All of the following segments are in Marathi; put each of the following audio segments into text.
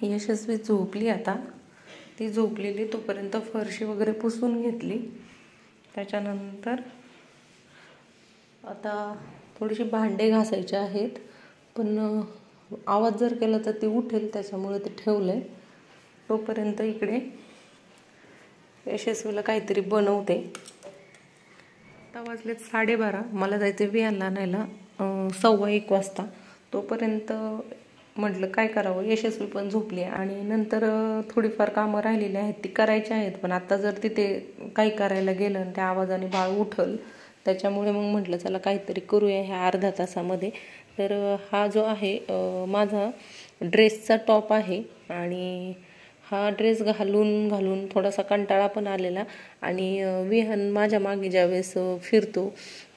यशस्वी झोपली आता. ती झोपलेली तोपर्यंत फरशी वगैरे पुसून घेतली. त्याच्यानंतर आता थोडीशी भांडे घासायचे आहेत, पण आवाज जर केला तर ती उठेल, त्याच्यामुळे ते ठेवलंय. तोपर्यंत इकडे यशस्वीला काहीतरी बनवते. आता वाजलेत 12:30. मला जायचं व्यानला आणायला 1:15 वाजता. तोपर्यंत म्हटलं काय करावं. यशस्वी पण झोपली आणि नंतर थोडीफार कामं राहिलेली आहेत ती करायची आहेत. पण आता जर तिथे काही करायला गेलं आणि त्या आवाजाने बाळ उठल, त्याच्यामुळे मग म्हटलं चला काहीतरी करूया ह्या अर्ध्या तासामध्ये. तर हा जो आहे माझा ड्रेसचा टॉप आहे आणि हा ड्रेस घालून थोडासा कंटाळा पण आलेला. आणि विहान माझ्या मागे ज्यावेळेस फिरतो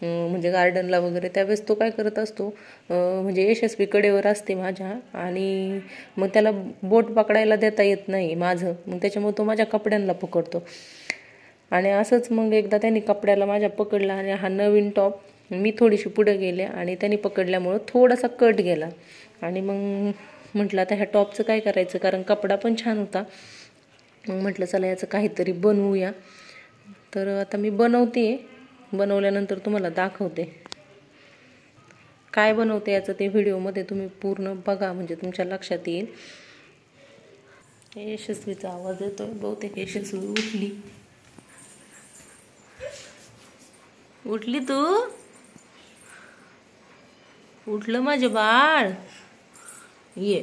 म्हणजे गार्डनला वगैरे, त्यावेळेस तो काय करत असतो, म्हणजे यशस्वी कडेवर असते माझ्या आणि मग त्याला बोट पकडायला देता येत नाही माझं, मग त्याच्यामुळे तो माझ्या कपड्यांना पकडतो. आणि असंच मग एकदा त्यांनी कपड्याला माझ्या पकडला आणि हा नवीन टॉप मी थोडीशी पुढे गेले आणि त्यांनी पकडल्यामुळं थोडासा कट गेला. आणि मग म्हटलं आता ह्या टॉपचं काय करायचं, कारण कपडा पण छान होता. मग म्हटलं चला याचं काहीतरी बनवूया. तर आता मी बनवते. बनवल्यानंतर तुम्हाला दाखवते काय बनवते याचं. ते व्हिडिओमध्ये तुम्ही पूर्ण बघा म्हणजे तुमच्या लक्षात येईल. यशस्वीचा आवाज येतोय, बहुतेक यशस्वी उठली. उठली तू? उठलं माझे बाळ? ये.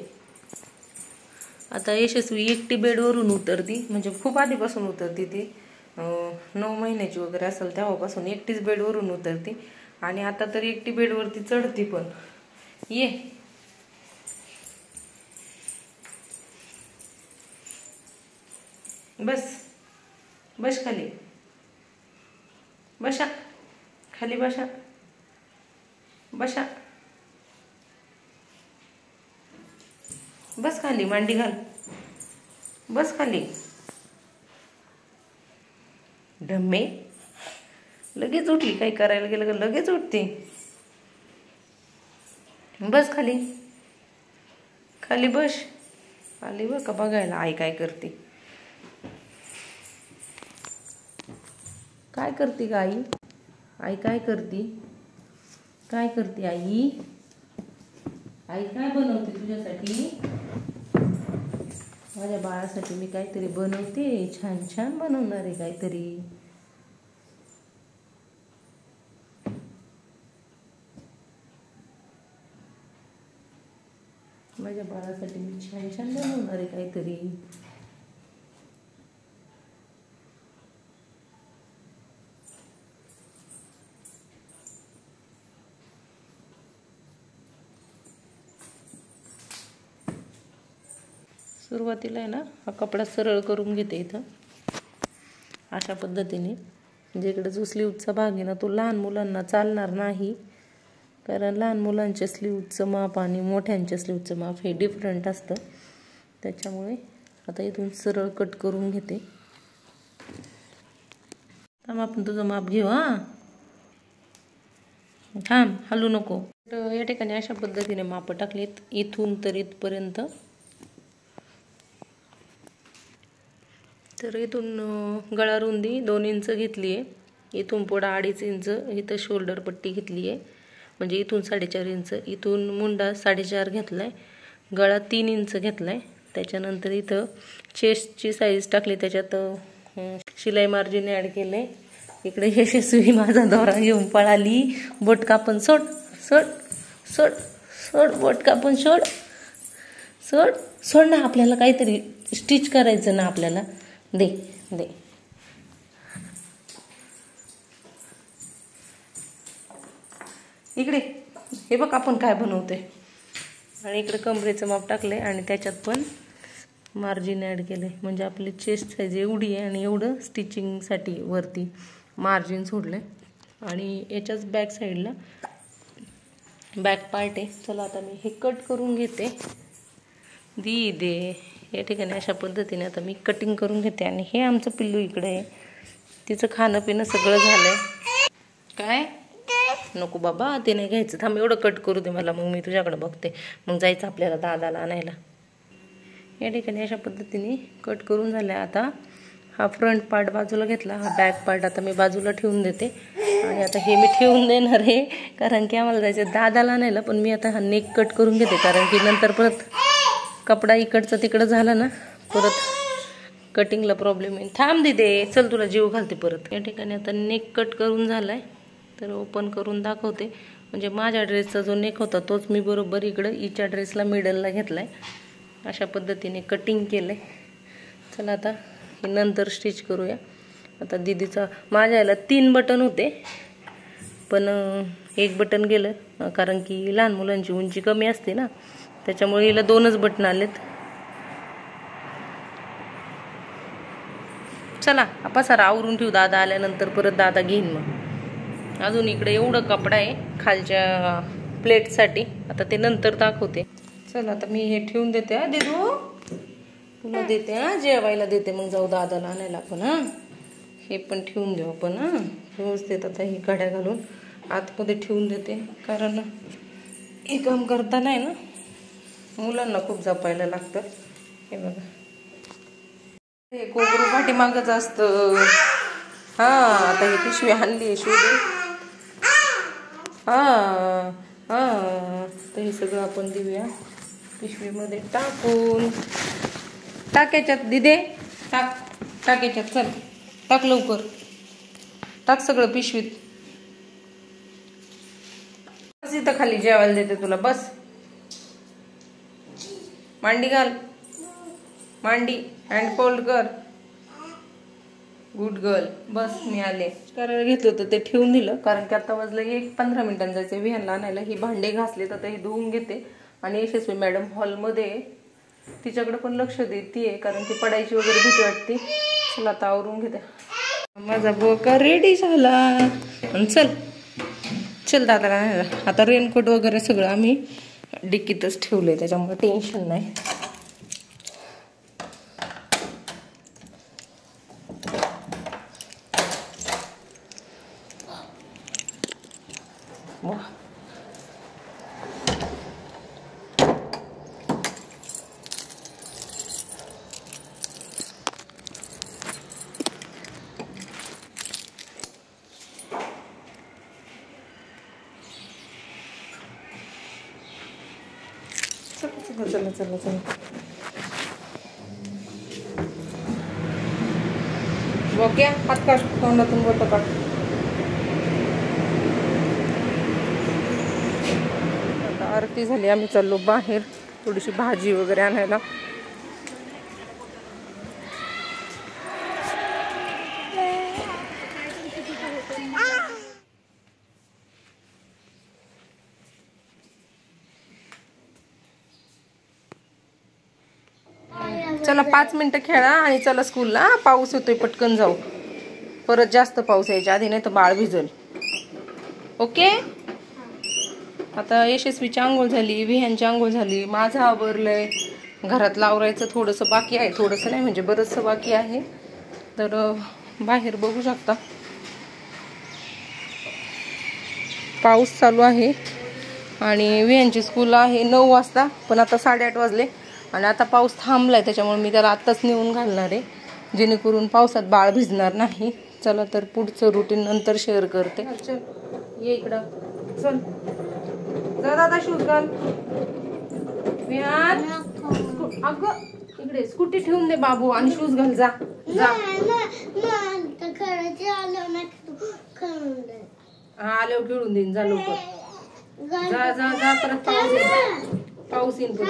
आता यशस्वी एकटी बेडवरून उतरती, म्हणजे खूप आधीपासून उतरती ती. 9 महिन्याची वगैरे असेल तेव्हापासून एकटीच बेडवरून उतरती आणि आता तर एकटी बेडवरती चढती पण. ये. बस खाली. बसा खाली. बसा. बस खाली. मांडी घाल. बस खाली. ढम्मे. लगेच उठली. काही करायला गेलं का लगेच उठते. बस खाली. खाली बस. आली बघ का बघायला आई काय करते. काय करते ग आई? आई काय करते? काय करते आई? आई काय बनवते तुझ्यासाठी? माझ्या बाळासाठी मी काहीतरी बनवते. छान छान बनवणार आहे काहीतरी. माझ्या बाळासाठी मी छान छान बनवणार आहे काहीतरी. सुरुवातीला आहे ना हा कपडा सरळ करून घेते इथं अशा पद्धतीने. म्हणजे इकडे जो स्लीवचा भाग आहे ना तो लहान मुलांना चालणार नाही, कारण लहान मुलांच्या स्लीवचं माप आणि मोठ्यांच्या स्लीवचं माप हे डिफरंट असतं. त्याच्यामुळे आता इथून सरळ कट करून घेते. थांब आपण तुझं माप घेऊ. थांब, हलू नको. तर या ठिकाणी अशा पद्धतीने माप टाकलीत इथून तर इथपर्यंत. तर इथून गळा रुंदी 2 इंच घेतली आहे. इथून पुढं 2.5 इंच इथं शोल्डर पट्टी घेतली आहे, म्हणजे इथून 4.5 इंच. इथून मुंडा 4.5 घेतला आहे. गळा 3 इंच घेतला आहे. त्याच्यानंतर इथं चेस्टची साईज टाकली, त्याच्यात शिलाई मार्जिन ॲड केलं आहे. इकडे यशस्वी माझा दोरा घेऊन पळाली. बोट कापून सोड सोड सोड सोड. बोट कापून सोड सोड सोड ना. आपल्याला काहीतरी स्टिच करायचं ना आपल्याला. दे दे. इकडे हे बघ आपण काय बनवतोय. आणि इकडे कमरेचं माप टाकलंय आणि त्याच्यात पण मार्जिन ॲड केलंय, म्हणजे आपली चेस्ट साईज एवढी आहे आणि एवढं स्टिचिंगसाठी वरती मार्जिन सोडलंय. आणि याच्याच बॅक साईडला बॅक पार्ट आहे. चला आता मी हे कट करून घेते. दे. या ठिकाणी अशा पद्धतीने आता मी कटिंग करून घेते. आणि हे आमचं पिल्लू इकडे आहे, तिचं खाणं पिणं सगळं झालंय. काय नको बाबा, ते नाही घ्यायचं. थांब एवढं कट करू दे मला, मग मी तुझ्याकडे बघते. मग जायचं आपल्याला दादाला आणायला. या ठिकाणी अशा पद्धतीने कट करून झाल्या. आता हा फ्रंट पार्ट बाजूला घेतला, हा बॅक पार्ट आता मी बाजूला ठेवून देते. आणि आता हे मी ठेवून देणार आहे कारण की आम्हाला जायचं दादाला न्यायला. पण मी आता हा नेक कट करून घेते कारण की नंतर परत कपडा इकडचा तिकडं झाला ना परत कटिंगला प्रॉब्लेम येईल. थांब दे, चल तुला जीव घालते परत. या ठिकाणी आता नेक कट करून झालाय, तर ओपन करून दाखवते. म्हणजे माझ्या ड्रेसचा जो नेक होता तोच मी बरोबर इकडं हिच्या ड्रेसला मिडलला घेतलाय. अशा पद्धतीने कटिंग केलंय. चला आता हे नंतर स्टिच करूया. आता दीदीचा माझ्या याला 3 बटन होते पण 1 बटन गेलं कारण की लहान मुलांची उंची कमी असते ना, त्याच्यामुळे हिला 2च बटन आलेत. चला पसारा आवरून ठेवू, दादा आल्यानंतर परत दादा घेईन. मग अजून इकडे एवढं कपडा आहे खालच्या प्लेटसाठी, आता ते नंतर दाखवते. चला आता मी हे ठेवून देते. हा दीदू तुला देते, हा जेवायला देते, मग जाऊ दादाला आणायला आपण. हा हे पण ठेवून देऊ आपण. हा व्यवस्थित आता ही घड्या घालून आतमध्ये ठेवून देते कारण हे काम करता नाही ना, मुलांना खूप जपायला लागतं. हे बघा हे कोकरू पाठीमागच असतं. हा आता ही पिशवी आणली शोधून. हा तर हे सगळं आपण देऊया पिशवीमध्ये टाकून. टाकायच्यात दिदे, टाकायच्यात. चल टाक लवकर, टाक सगळं पिशवीत. बस इथं खाली जेवायला देते तुला. बस मांडी घाल, मांडी हँड फोल्ड कर. Good girl. बस मी आले. करायला घेतलं होतं ते ठेवून दिलं कारण की आता वाजलं 1-15 मिनिटांनी जायचं विहानला आणायला. ही भांडे घासले तर हे धुवून घेते. आणि यशस्वी मॅडम हॉलमध्ये, तिच्याकडे पण लक्ष देते कारण की पडायची वगैरे भीती वाटते. चला आता आवरून घेते. माझा बोका रेडी झाला. चल दादाला न्यायला. आता रेनकोट वगैरे सगळं आम्ही डिक्कीतच ठेवलंय त्याच्यामुळे टेन्शन नाही. चला बोक्या हात काढ, तोंडातून बोट काढ. आता आरती झाली, आम्ही चाललो बाहेर थोडीशी भाजी वगैरे आणायला. चला 5 मिनिटं खेळा आणि चला स्कूलला. पाऊस येतोय, पटकन जाऊ. परत जास्त पाऊस यायच्या आधी, नाही तर बाळ भिजल. ओके. आता यशस्वीची आंघोळ झाली, विहानची आंघोळ झाली, माझं आवरलंय. घरात आवरायचं थोडंसं बाकी आहे, थोडंसं नाही म्हणजे बरंचसं बाकी आहे. तर बाहेर बघू शकता पाऊस चालू आहे. आणि विहानची स्कूल आहे 9 वाजता, पण आता 8:30 वाजले आणि आता पाऊस थांबलाय. त्याच्यामुळे मी त्याला आत्ताच नेऊन घालणार आहे जेणेकरून पावसात बाळ भिजणार नाही. चला तर पुढचं रुटीन नंतर शेअर करते. चल ये इकडं, चल जा दादा, शूज घाल. विहान अगं इकडे स्कूटी ठेवून दे बाबू आणि शूज घाल. जा हा आल्यावर खेळून देईन. जा लवकर, जा जा जा. परत पाऊस येईल परत.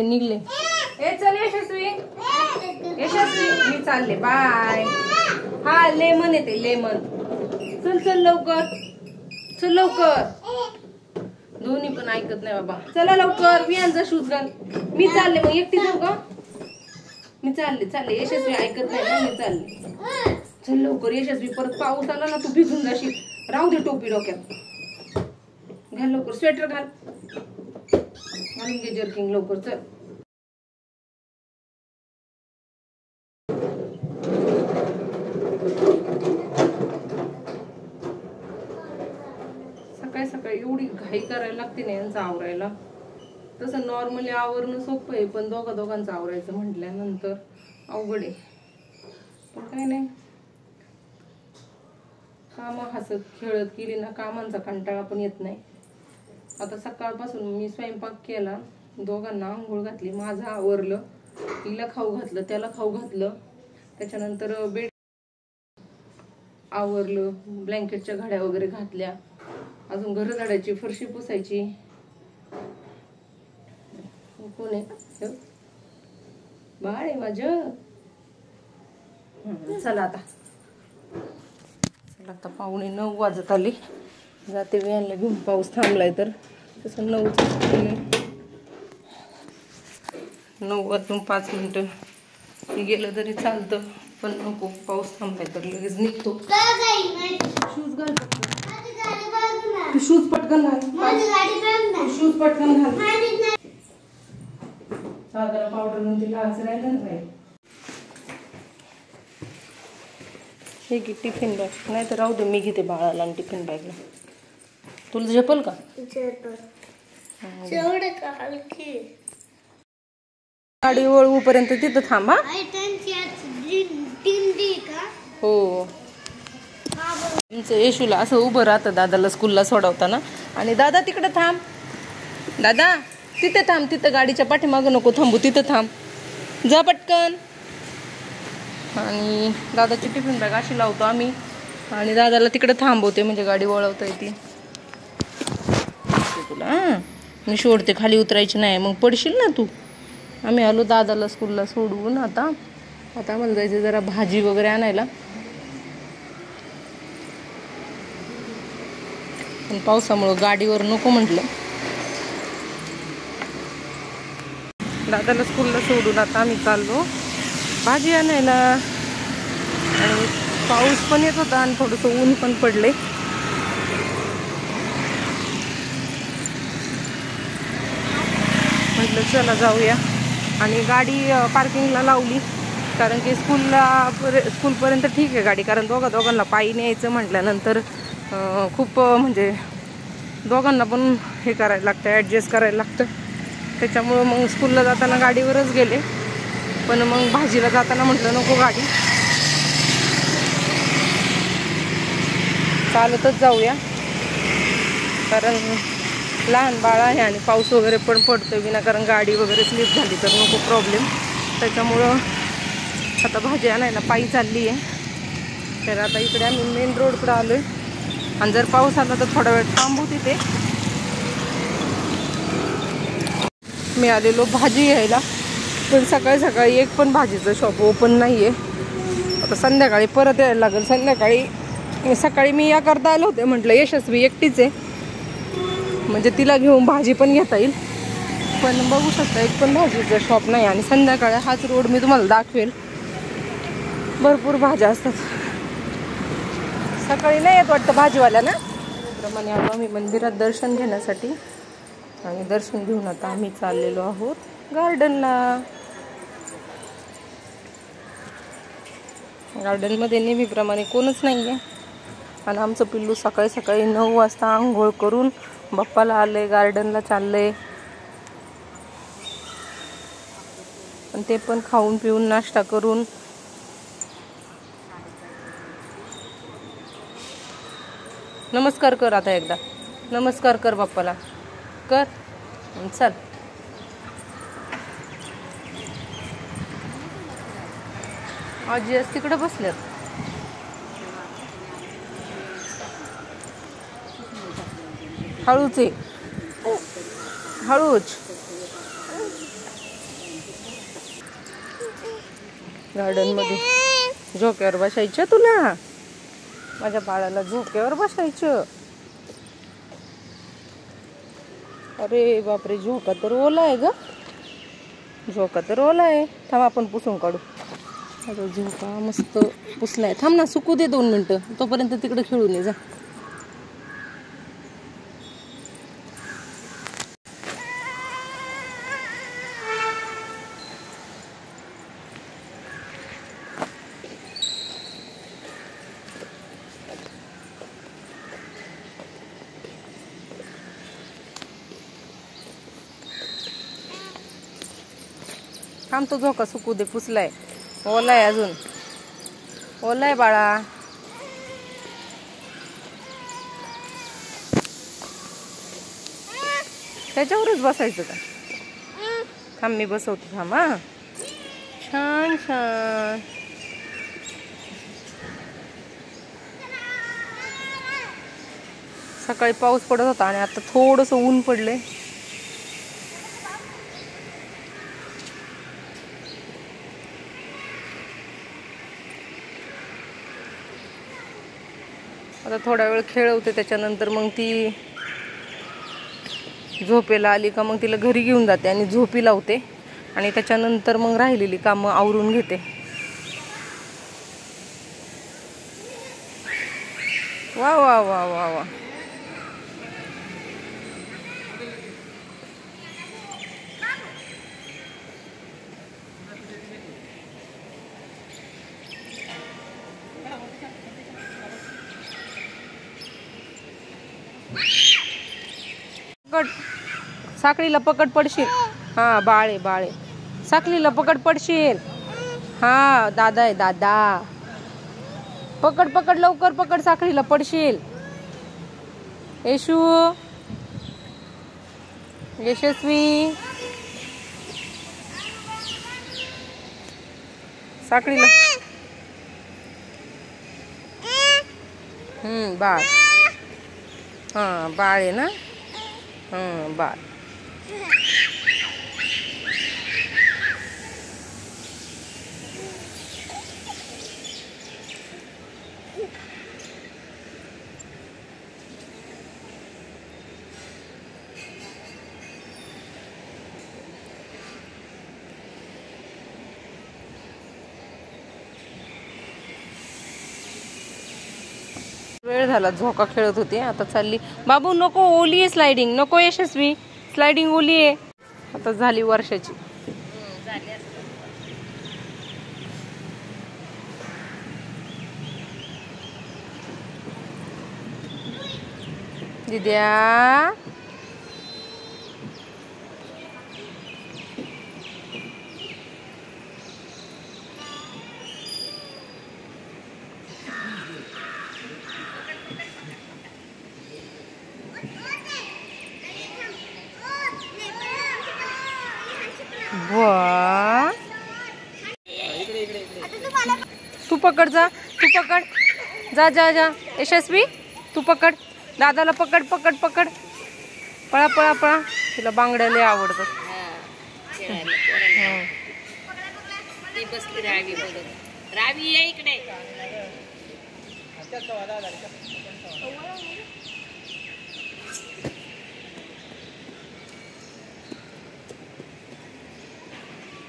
निघले. ए चल यशस्वी, यशस्वी मी चालले. बाय. हा लेमन येते, लेमन. चल चल लवकर, चल लवकर. दोन्ही पण ऐकत नाही बाबा. चला लवकर, विहानचा शूज घाल. मी चालले. मग एकटी जाऊ का? मी चालले. यशस्वी ऐकत नाही ना, मी चालले. चल लवकर यशस्वी, परत पाऊस आला ना तू भिजून जाशील. राहू दे टोपी डोक्यात. घाल लवकर, स्वेटर घाल. घालून घे जर्किंग लवकर. चल सकाळी एवढी घाई करायला लागते ना यांचं आवरायला. तसं नॉर्मली आवरणं सोपं आहे, पण दोघांचं आवरायचं म्हटल्यानंतर अवघड आहे. पण काय नाही, कामं हसत खेळत केली ना, कामांचा कंटाळा पण येत नाही. आता सकाळपासून मी स्वयंपाक केला, दोघांना आंघोळ घातली, माझं आवरलं, तिला खाऊ घातलं, त्याला खाऊ घातलं, त्याच्यानंतर बेड आवरलं, ब्लँकेटच्या घड्या वगैरे घातल्या, अजून घर झाडायची, फरशी पुसायची. कोण आहे? बाळ आहे माझं. चला आता 9:15 वाजत आली. जाते व्यानला घेऊन, पाऊस थांबलाय तर. तसं 9:05 गेलं तरी चालतं, पण नको, पाऊस थांबलाय तर लगेच निघतो. शूज घाल, शूज पटकन घाल, शूज पटकन घाल. साधारण पावडर म्हणते लावायचं राहिलं नाही. हे की टिफिन बॅग, नाही तर राहू दे, मी घेते बाळाला आणि टिफिन बॅगला. तुला झेपल का? गाडी वळवूपर्यंत तिथं थांबा. हो, तुमचं येशूला असं उभं राहतं दादाला स्कूलला सोडवताना. आणि दादा तिकडे थांब, दादा तिथे थांब, तिथं गाडीच्या पाठीमागं नको थांबू, तिथं थांब, जा पटकन. आणि दादाची टिफिन बॅग अशी लावतो आम्ही, आणि दादाला तिकडे थांबवते, म्हणजे गाडी वळवता येते. तुला मी सोडते, खाली उतरायची नाही, मग पडशील ना तू. आम्ही आलो दादाला स्कूलला सोडवून. आता आम्हाला जायचं जरा भाजी वगैरे आणायला, पण पावसामुळं गाडीवर नको म्हटलं. दादाला स्कूलला सोडून आता आम्ही चाललो भाजी आणायला. आणि पाऊस पण येत होता आणि थोडंसं ऊन पण पडले. म्हटलं चला जाऊया. आणि गाडी पार्किंगला लावली, कारण की स्कूलपर्यंत ठीक आहे गाडी, कारण दोघांना पायी न्यायचं म्हटल्यानंतर खूप म्हणजे दोघांना पण हे करायला लागतं, ॲडजस्ट करायला लागतं. त्याच्यामुळं मग स्कूलला जाताना गाडीवरच गेले, पण मग भाजीला जाताना म्हटलं नको गाडी, चालतच जाऊया, कारण लहान बाळ आहे आणि पाऊस वगैरे पण पडतो, विनाकारण गाडी वगैरे स्लिप झाली तर नको प्रॉब्लेम. त्याच्यामुळं आता भाजी आणायला पायी चालली आहे. तर आता इकडे आम्ही मेन रोडकडे आलो आहे, आणि जर पाऊस आला तर थोडा वेळ थांबू तिथे. मी आलेलो भाजी घ्यायला, पण सकाळी एक पण भाजीचं शॉप ओपन नाही आहे. आता संध्याकाळी परत यायला लागेल. सकाळी मी या करता आले होते, म्हटलं यशस्वी एकटीच आहे, म्हणजे तिला घेऊन भाजी पण घेता येईल. पण बघू शकता, एक पण भाजीचं शॉप नाही. आणि संध्याकाळी हाच रोड मी तुम्हाला दाखवेल, भरपूर भाज्या असतात. सकाळी नाही येत वाटतं भाजीवाल्या ना. त्याप्रमाणे आलो आम्ही मंदिरात दर्शन घेण्यासाठी, आणि दर्शन घेऊन आता आम्ही चाललेलो आहोत गार्डनला. गार्डनमध्ये नेहमीप्रमाणे कोणच नाही आहे, आणि आमचं पिल्लू सकाळी 9 वाजता आंघोळ करून बाप्पाला आलंय, गार्डनला चाललंय. पण ते पण खाऊन पिऊन नाश्ता करून. नमस्कार कर आता एकदा, नमस्कार कर बाप्पाला, कर. चल आजी आज तिकडे बसल्यात. हळूच आहे, हळूच. गार्डनमध्ये झोक्यावर बसायचं तुला, माझ्या बाळाला झोक्यावर बसायचं. अरे बापरे, झोका तर ओला आहे ग, झोका तर ओला आहे. थांब आपण पुसून काढू. आता झोका मस्त पुसलाय. थांब ना, सुकू दे 2 मिनटं, तोपर्यंत तिकडे खेळून ये जा. थांब, तो झोका सुकू दे. पुसलाय, ओलाय, अजून ओलाय बाळा. त्याच्यावरच बसायचं का? थांब, मी बसवते. थांब हा. छान छान. सकाळी पाऊस पडत होता आणि आता थोडस ऊन पडलंय. आता थोडा वेळ खेळवते, त्याच्यानंतर मग ती झोपेला आली का मग तिला घरी घेऊन जाते आणि झोपी लावते आणि त्याच्यानंतर मग राहिलेली कामं आवरून घेते. वा वा वा वा वा. पकड, साखळीला पकड, पडशील. हा, बाळे बाळे, साखळीला पकड, पडशील. हा, दादा आहे दादा. पकड पकड, लवकर पकड, साखळीला पडशील. येशू, यशस्वी, साखळीला. बाळ. हा, बाळ आहे ना. बाळ. वेळ झाला, झोका खेळत होते, आता चालली. बाबू नको, ओली आहे स्लायडिंग, नको यशस्वी, स्लायडिंग ओली आहे. आता झाली वर्षाची. दिद्या, वा, तू पकड, जा, तू पकड, जा जा जा. यशस्वी, तू पकड, दादाला पकड, पकड पकड, पळा पळा पळा. तिला बांगड्या लय आवडतात. रावी ये इकडे.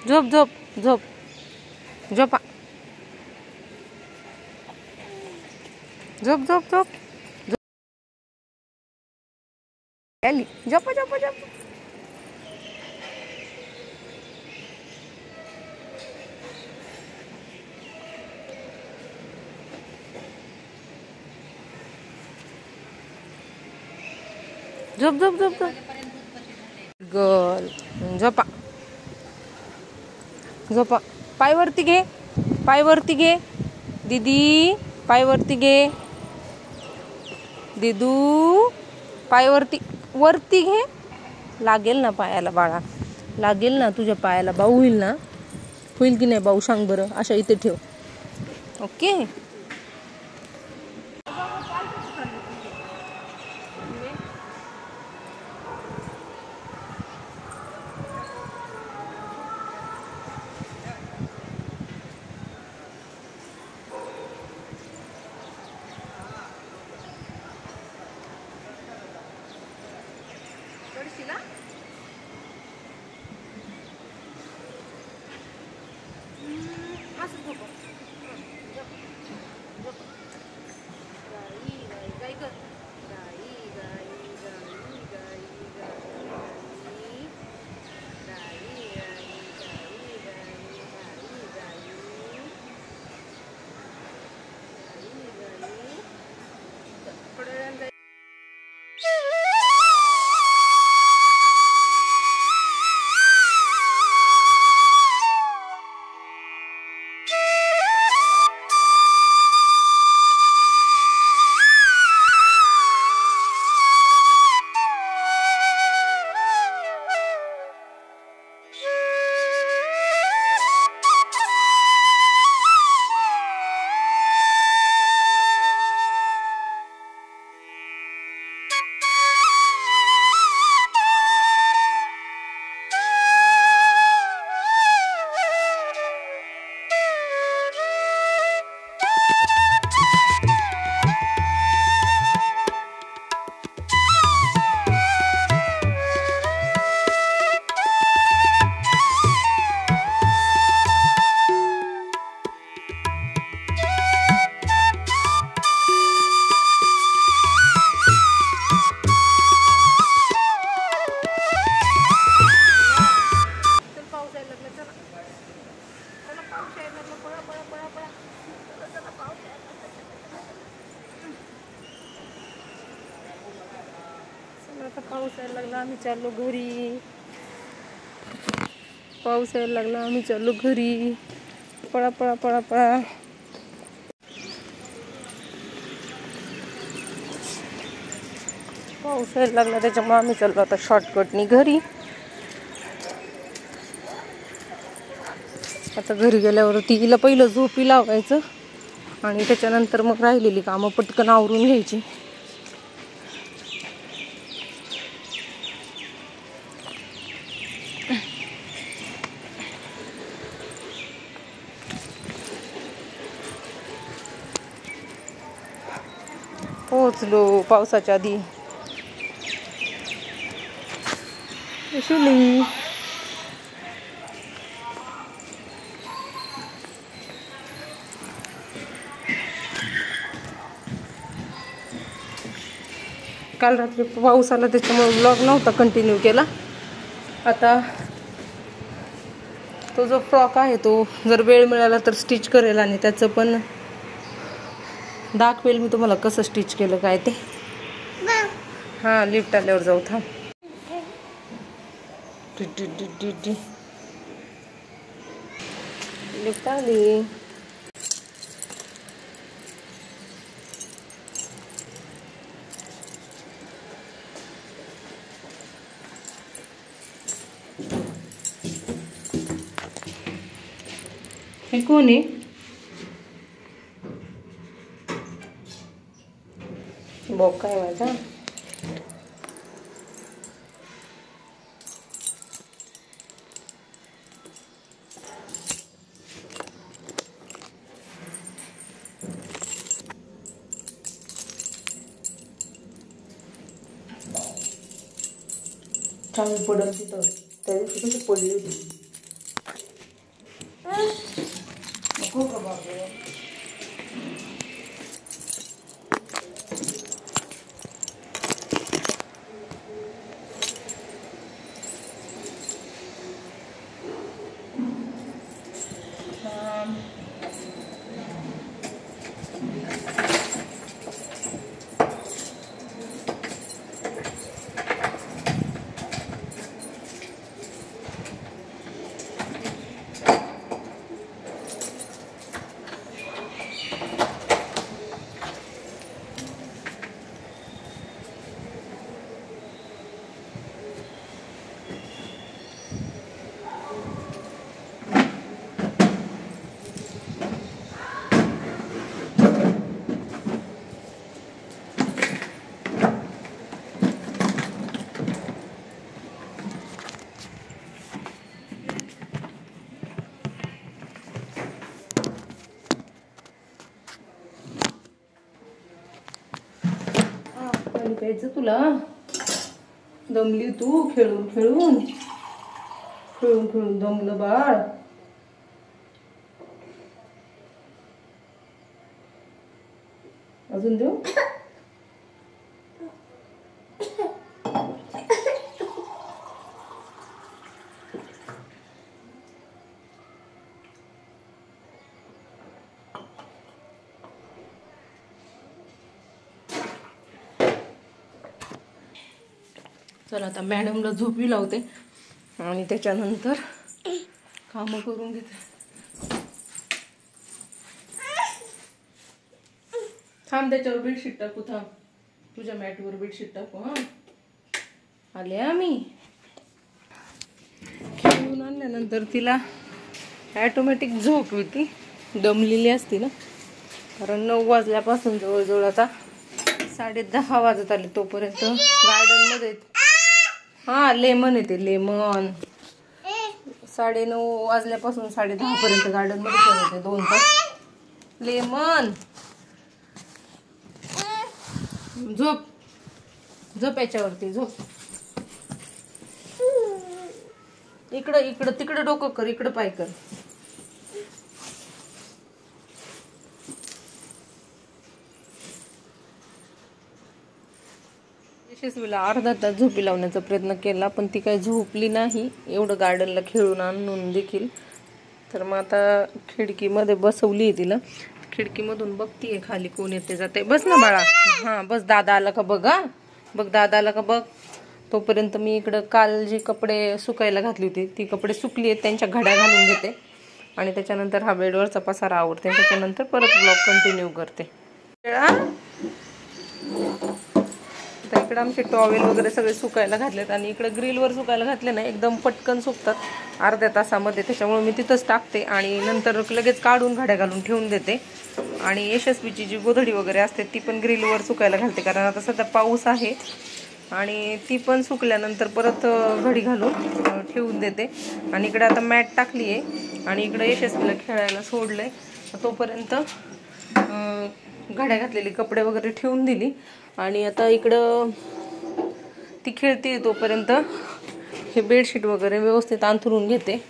झोप झोप झोप झोपा. झोप झोप झोप. आली, झोप झोप झोप. झोप झोप झोप झोप. गर्ल, झोपा झोपा. पाय वरती घे, पाय वरती घे. दीदी, पाय वरती घे. दिदू, पाय वरती, वरती घे. लागेल ना पायाला बाळा, लागेल ना तुझ्या पायाला. बाऊ होईल ना, होईल की नाही बाऊ, सांग बरं. अशा इथे ठेव. ओके. आता पाऊस यायला लागला, आम्ही चाललो घरी. पाऊस यायला लागला, आम्ही चाललो घरी. पळा पळा पळा पळा. पाऊस यायला लागला त्याच्यामुळे आम्ही चाललो आता शॉर्टकटनी घरी. आता घरी गेल्यावरती हिला पहिलं झोपी लावायचं आणि त्याच्यानंतर मग राहिलेली कामं पटकन आवरून घ्यायची. पोहोचलो पावसाच्या आधी. शिली काल रात्री पाऊस आला त्याच्यामुळे व्लॉग नव्हता कंटिन्यू केला. आता तो जो फ्रॉक आहे तो जर वेळ मिळाला तर स्टिच करेल आणि त्याचं पण दाखवेल मी तुम्हाला कसं स्टिच केलं काय ते. हां लिफ्ट आल्यावर जाऊ. थांब. लिफ्ट आली. हे कोण आहे? बोका आहे माझा. चांगली पडल तिथं. त्या दिवशी कशी पडली होती. नको का बाबा. पाणी प्यायचं तुला. दमली तू खेळून खेळून. खेळून खेळून दमलं बाळ. अजून देऊ. चला आता मॅडमला झोपी लावते आणि त्याच्यानंतर कामं करून घेते. थांब त्याच्यावर बेडशीट टाकू. थांब तुझ्या मॅटवर बेडशीट टाकू. हा आले आम्ही. खेळून आणल्यानंतर तिला ॲटोमॅटिक झोप येते. दमलेली असते ना. कारण 9 वाजल्यापासून जवळजवळ आता 10:30 वाजत आले. तोपर्यंत गार्डन मध्ये हा लेमन येते. लेमन 9:30 वाजल्यापासून 10:30 पर्यंत गार्डन मध्ये खेळते. 2 तास. लेमन झोप. झोप याच्यावरती झोप. इकडं इकडं तिकडं डोकं कर. इकडं पाय कर. यशस्वीला अर्धा तास झोपी लावण्याचा प्रयत्न केला पण ती काही झोपली नाही. एवढं गार्डनला खेळून आणून देखील तर मग आता खिडकीमध्ये बसवली आहे तिला, खिडकीमधून बघतीये खाली कोण येते जाते. बस ना बाळा, हा बस. दादा आला का बघ, हा बघ दादा आला का बघ. तोपर्यंत मी इकडं काल जी कपडे सुकायला घातली होती ती कपडे सुकली आहेत, त्यांच्या घड्या घालून घेते आणि त्याच्यानंतर हा बेडवरचा पसारा आवरते. त्याच्यानंतर परत ब्लॉग कंटिन्यू करते. आता इकडे आमचे टॉवेल वगैरे सगळे सुकायला घातलेत आणि इकडे ग्रिलवर सुकायला घातले ना, एकदम पटकन सुकतात अर्ध्या तासामध्ये. त्याच्यामुळे मी तिथंच टाकते आणि नंतर लगेच काढून घड्या घालून ठेवून देते. आणि यशस्वीची जी गोधडी वगैरे असते ती पण ग्रिलवर सुकायला घालते, कारण आता सध्या पाऊस आहे. आणि ती पण सुकल्यानंतर परत घडी घालून ठेवून देते. आणि इकडे आता मॅट टाकली आहे आणि इकडे यशस्वीला खेळायला सोडलंय. तोपर्यंत घड्या घातलेली कपडे वगैरे ठेवून दिली आणि आता इकडं ती खेळते. तोपर्यंत हे बेडशीट वगैरे व्यवस्थित अंथरून घेते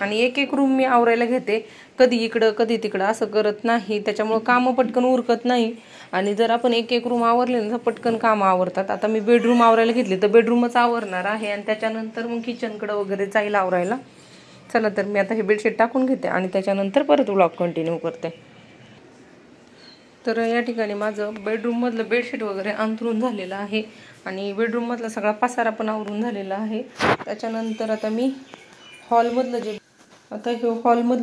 आणि एक एक रूम मी आवरायला घेते. कधी इकडं कधी तिकडं असं करत नाही, त्याच्यामुळं कामं पटकन उरकत नाही. आणि जर आपण एक एक रूम आवरले ना, पटकन कामं आवरतात. आता मी बेडरूम आवरायला घेतली तर बेडरूमच आवरणार आहे आणि त्याच्यानंतर मग किचनकडं वगैरे जाईल आवरायला. चला तर मी आता हे बेडशीट टाकून घेते आणि त्याच्यानंतर परत व्लॉग कंटिन्यू करते. तर या ठिकाणी माझं बेडरूममधलं बेडशीट वगैरे अंथरून झालेलं आहे आणि बेडरूममधला सगळा पसारा पण आवरून झालेला आहे. त्याच्यानंतर आता मी हॉलमधलं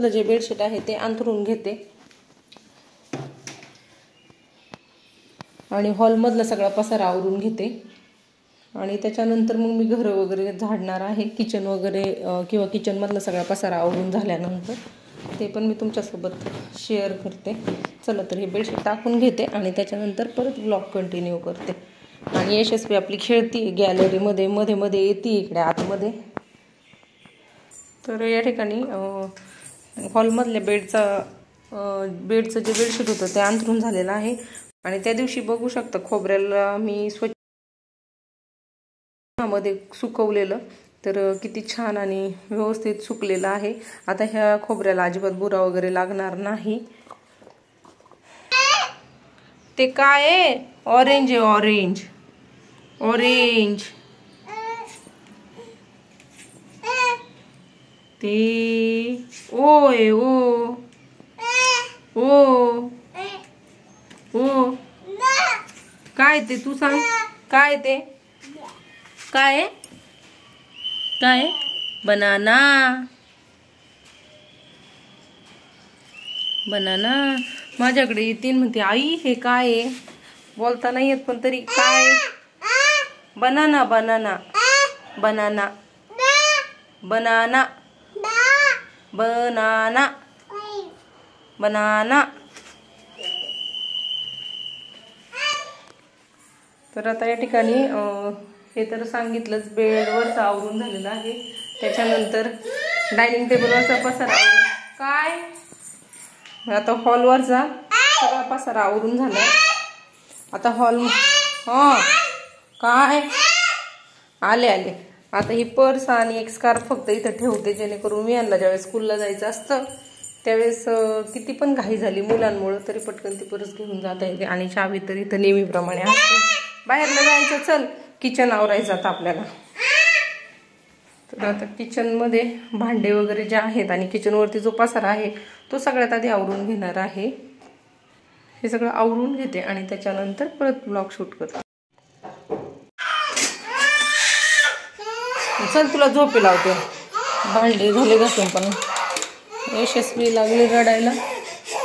जे बेडशीट आहे ते अंथरून घेते आणि हॉलमधला सगळा पसारा आवरून घेते आणि त्याच्यानंतर मग मी घरं वगैरे झाडणार आहे. किचन वगैरे किंवा किचनमधला सगळा पसारा आवरून झाल्यानंतर ते पण मी तुमच्यासोबत शेअर करते. चला तर हे बेडशीट टाकून घेते आणि त्याच्यानंतर परत ब्लॉग कंटिन्यू करते. आणि यशस्वी आपली खेळती गॅलरीमध्ये, मध्ये मध्ये येते इकडे आतमध्ये. तर या ठिकाणी हॉलमधल्या बेडचं जे बेडशीट होतं ते अंथरून झालेलं आहे. आणि त्या दिवशी बघू शकता खोबऱ्याला मी मध्ये सुकवलेलं, तर किती छान आणि व्यवस्थित सुकलेलं आहे. आता ह्या खोबऱ्याला अजिबात बुरा वगैरे लागणार नाही. ते काय आहे? ऑरेंज आहे, ऑरेंज ऑरेंज. ते ओ आहे, ओ ओ ओ. काय ते तू सांग, काय ते काय काय? Banana banana. माझ्याकडे येतील म्हणते आई हे काय आहे, बोलता नाही येत पण तरी काय. Banana banana banana banana banana banana. तर आता या ठिकाणी हे तर सांगितलंच, बेडवरच आवरून झालेलं आहे. त्याच्यानंतर डायनिंग टेबलवरचा पसारा काय, आता हॉलवरचा सगळा पसारा आवरून झाला. आता हॉल काय आले आले. आता ही पर्स आणि एक स्कार्फ फक्त इथं ठेवते, जेणेकरून मी यांना ज्यावेळेस स्कूलला जायचं असतं त्यावेळेस किती पण घाई झाली मुलांमुळं तरी पटकन ती पर्स घेऊन जाता येते. आणि चावी तर इथं नेहमीप्रमाणे असते. बाहेरला जायचं, चल किचन आवरायचं आता आपल्याला. तर आता किचनमध्ये भांडे वगैरे जे आहेत आणि किचनवरती जो पसारा आहे तो सगळ्यात आधी आवरून घेणार आहे. हे सगळं आवरून घेते आणि त्याच्यानंतर परत ब्लॉग शूट करते. चल तुला झोपी लावते. भांडे झाले घासून पण यशस्वी लागली रडायला,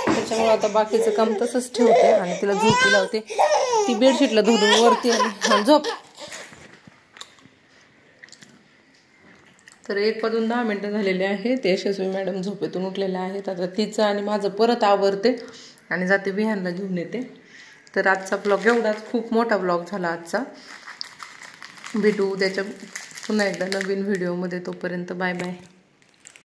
त्याच्यामुळे आता बाकीचं काम तसंच ठेवते आणि तिला झोपी लावते. ती बेडशीटला धरून वरती आणि झोप. तर 1 वाजून 10 मिनिटं झालेले आहेत. यशस्वी मॅडम झोपेतून उठलेल्या आहेत. आता तिचं आणि माझं परत आवरते आणि जाते विहानला घेऊन येते. तर आजचा ब्लॉग एवढाच, खूप मोठा ब्लॉग झाला आजचा. भेटू उद्याच्या पुन्हा एकदा नवीन व्हिडिओमध्ये. तोपर्यंत बाय बाय.